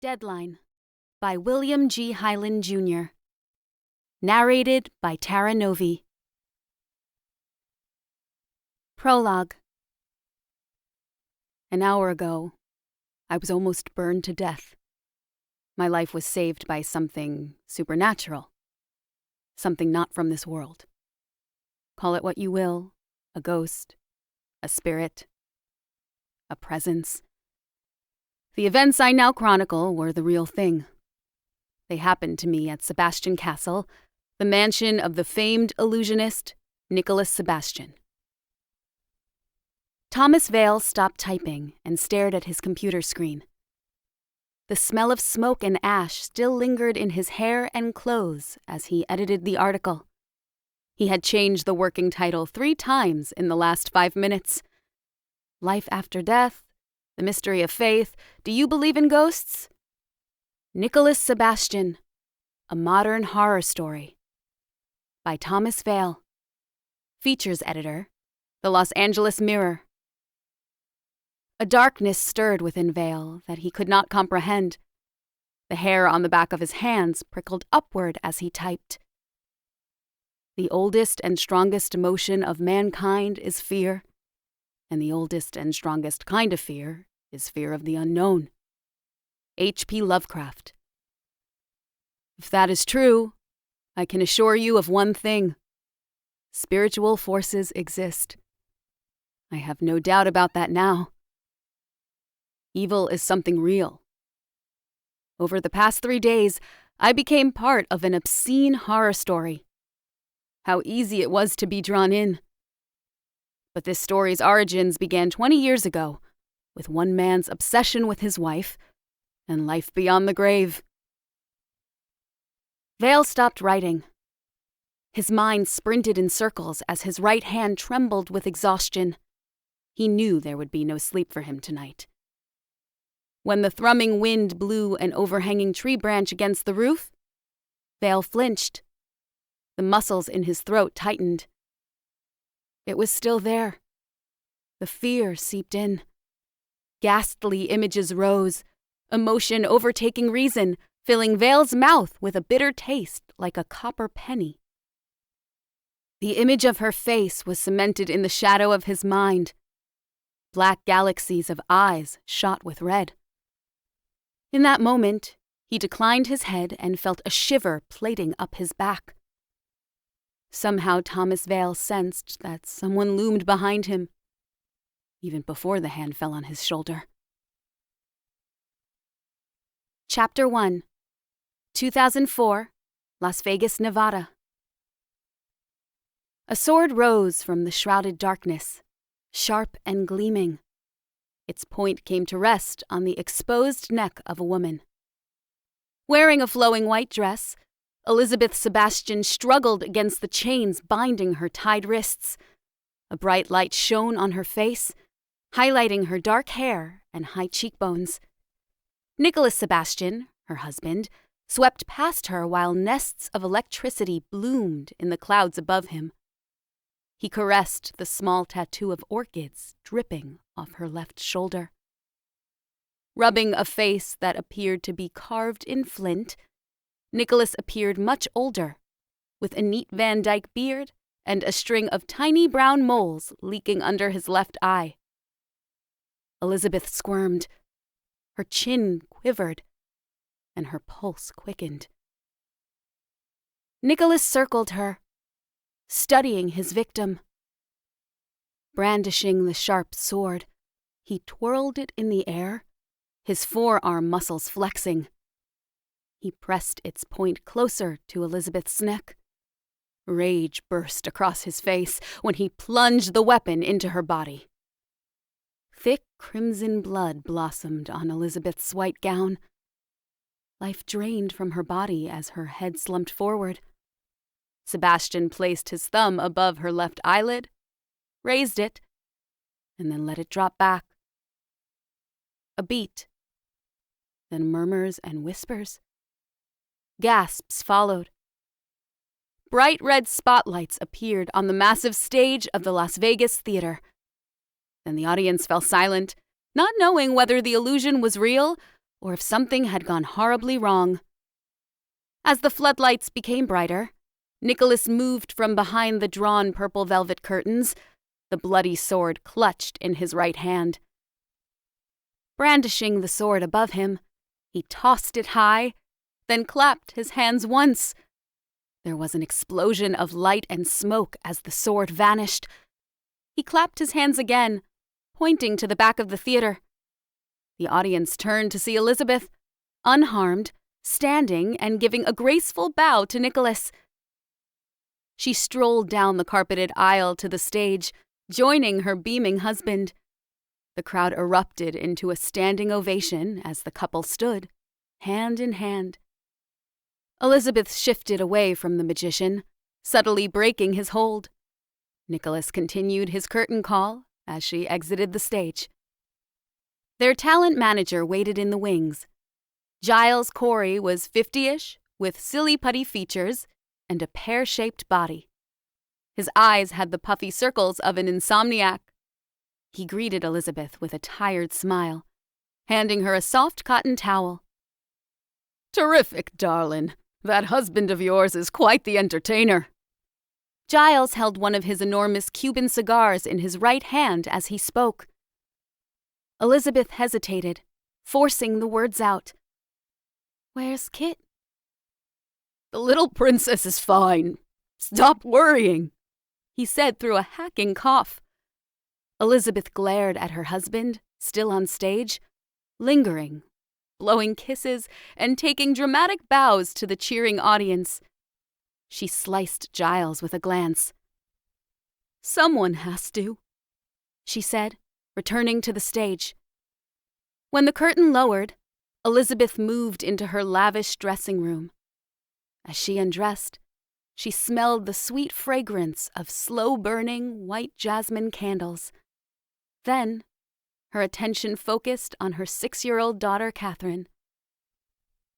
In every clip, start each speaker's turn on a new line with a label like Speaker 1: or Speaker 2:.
Speaker 1: Deadline by William G. Hyland Jr. Narrated by Tara Novi. Prologue. An hour ago, I was almost burned to death. My life was saved by something supernatural. Something not from this world. Call it what you will, a ghost, a spirit, a presence. The events I now chronicle were the real thing. They happened to me at Sebastian Castle, the mansion of the famed illusionist, Nicholas Sebastian. Thomas Vale stopped typing and stared at his computer screen. The smell of smoke and ash still lingered in his hair and clothes as he edited the article. He had changed the working title 3 times in the last 5 minutes. Life after death, The Mystery of Faith, Do You Believe in Ghosts? Nicholas Sebastian, A Modern Horror Story. By Thomas Vale. Features editor, The Los Angeles Mirror. A darkness stirred within Vale that he could not comprehend. The hair on the back of his hands prickled upward as he typed. The oldest and strongest emotion of mankind is fear, and the oldest and strongest kind of fear is fear of the unknown. H.P. Lovecraft. If that is true, I can assure you of one thing. Spiritual forces exist. I have no doubt about that now. Evil is something real. Over the past 3 days, I became part of an obscene horror story. How easy it was to be drawn in. But this story's origins began 20 years ago, with one man's obsession with his wife and life beyond the grave. Vale stopped writing. His mind sprinted in circles as his right hand trembled with exhaustion. He knew there would be no sleep for him tonight. When the thrumming wind blew an overhanging tree branch against the roof, Vale flinched. The muscles in his throat tightened. It was still there. The fear seeped in. Ghastly images rose, emotion overtaking reason, filling Vale's mouth with a bitter taste like a copper penny. The image of her face was cemented in the shadow of his mind. Black galaxies of eyes shot with red. In that moment, he declined his head and felt a shiver plating up his back. Somehow Thomas Vale sensed that someone loomed behind him, even before the hand fell on his shoulder. Chapter 1, 2004, Las Vegas, Nevada. A sword rose from the shrouded darkness, sharp and gleaming. Its point came to rest on the exposed neck of a woman. Wearing a flowing white dress, Elizabeth Sebastian struggled against the chains binding her tied wrists. A bright light shone on her face, highlighting her dark hair and high cheekbones. Nicholas Sebastian, her husband, swept past her while nests of electricity bloomed in the clouds above him. He caressed the small tattoo of orchids dripping off her left shoulder. Rubbing a face that appeared to be carved in flint, Nicholas appeared much older, with a neat Van Dyke beard and a string of tiny brown moles leaking under his left eye. Elizabeth squirmed. Her chin quivered, and her pulse quickened. Nicholas circled her, studying his victim. Brandishing the sharp sword, he twirled it in the air, his forearm muscles flexing. He pressed its point closer to Elizabeth's neck. Rage burst across his face when he plunged the weapon into her body. Thick crimson blood blossomed on Elizabeth's white gown. Life drained from her body as her head slumped forward. Sebastian placed his thumb above her left eyelid, raised it, and then let it drop back. A beat, then murmurs and whispers. Gasps followed. Bright red spotlights appeared on the massive stage of the Las Vegas Theater. Then the audience fell silent, not knowing whether the illusion was real or if something had gone horribly wrong. As the floodlights became brighter, Nicholas moved from behind the drawn purple velvet curtains, the bloody sword clutched in his right hand. Brandishing the sword above him, he tossed it high, then clapped his hands once. There was an explosion of light and smoke as the sword vanished. He clapped his hands again, pointing to the back of the theater. The audience turned to see Elizabeth, unharmed, standing and giving a graceful bow to Nicholas. She strolled down the carpeted aisle to the stage, joining her beaming husband. The crowd erupted into a standing ovation as the couple stood, hand in hand. Elizabeth shifted away from the magician, subtly breaking his hold. Nicholas continued his curtain call as she exited the stage. Their talent manager waited in the wings. Giles Corey was 50-ish, with silly putty features and a pear-shaped body. His eyes had the puffy circles of an insomniac. He greeted Elizabeth with a tired smile, handing her a soft cotton towel. "Terrific, darling. That husband of yours is quite the entertainer." Giles held one of his enormous Cuban cigars in his right hand as he spoke. Elizabeth hesitated, forcing the words out. "Where's Kit?" "The little princess is fine. Stop worrying," he said through a hacking cough. Elizabeth glared at her husband, still on stage, lingering, blowing kisses and taking dramatic bows to the cheering audience. She sliced Giles with a glance. "Someone has to," she said, returning to the stage. When the curtain lowered, Elizabeth moved into her lavish dressing room. As she undressed, she smelled the sweet fragrance of slow-burning white jasmine candles. Then, her attention focused on her 6-year-old daughter, Catherine.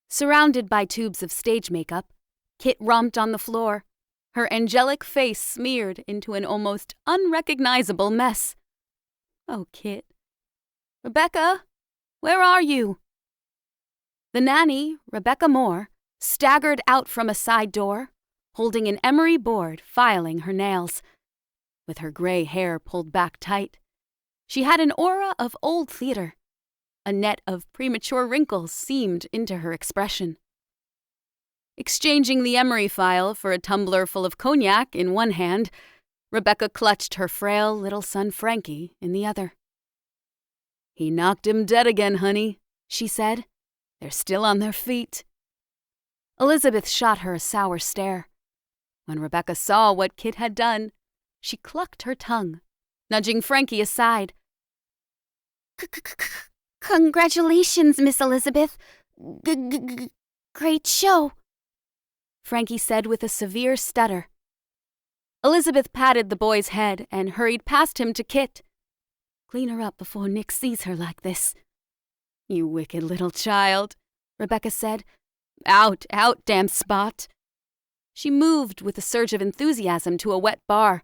Speaker 1: Surrounded by tubes of stage makeup, Kit romped on the floor, her angelic face smeared into an almost unrecognizable mess. "Oh, Kit. Rebecca, where are you?" The nanny, Rebecca Moore, staggered out from a side door, holding an emery board, filing her nails. With her gray hair pulled back tight, she had an aura of old theater. A net of premature wrinkles seamed into her expression. Exchanging the emery file for a tumbler full of cognac in one hand, Rebecca clutched her frail little son Frankie in the other. "He knocked him dead again, honey," she said. "They're still on their feet." Elizabeth shot her a sour stare. When Rebecca saw what Kit had done, she clucked her tongue, nudging Frankie aside. "Congratulations, Miss Elizabeth. Great show," Frankie said with a severe stutter. Elizabeth patted the boy's head and hurried past him to Kit. "Clean her up before Nick sees her like this." "You wicked little child," Rebecca said. Out, damn spot." She moved with a surge of enthusiasm to a wet bar.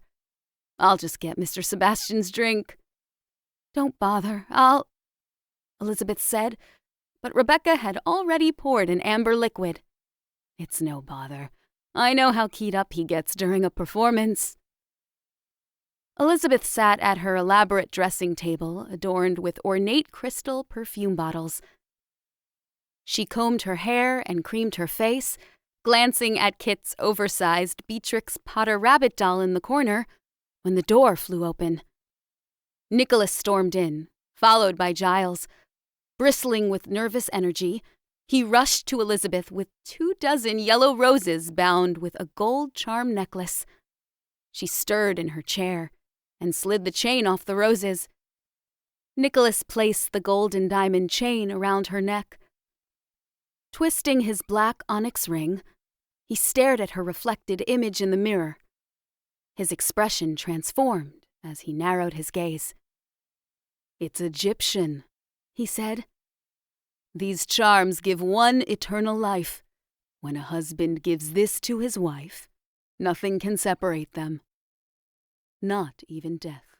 Speaker 1: "I'll just get Mr. Sebastian's drink." "Don't bother, Elizabeth said, but Rebecca had already poured an amber liquid. "It's no bother. I know how keyed up he gets during a performance." Elizabeth sat at her elaborate dressing table adorned with ornate crystal perfume bottles. She combed her hair and creamed her face, glancing at Kit's oversized Beatrix Potter rabbit doll in the corner, when the door flew open. Nicholas stormed in, followed by Giles. Bristling with nervous energy, he rushed to Elizabeth with 24 yellow roses bound with a gold charm necklace. She stirred in her chair and slid the chain off the roses. Nicholas placed the gold and diamond chain around her neck. Twisting his black onyx ring, he stared at her reflected image in the mirror. His expression transformed as he narrowed his gaze. "It's Egyptian," he said. "These charms give one eternal life. When a husband gives this to his wife, nothing can separate them. Not even death."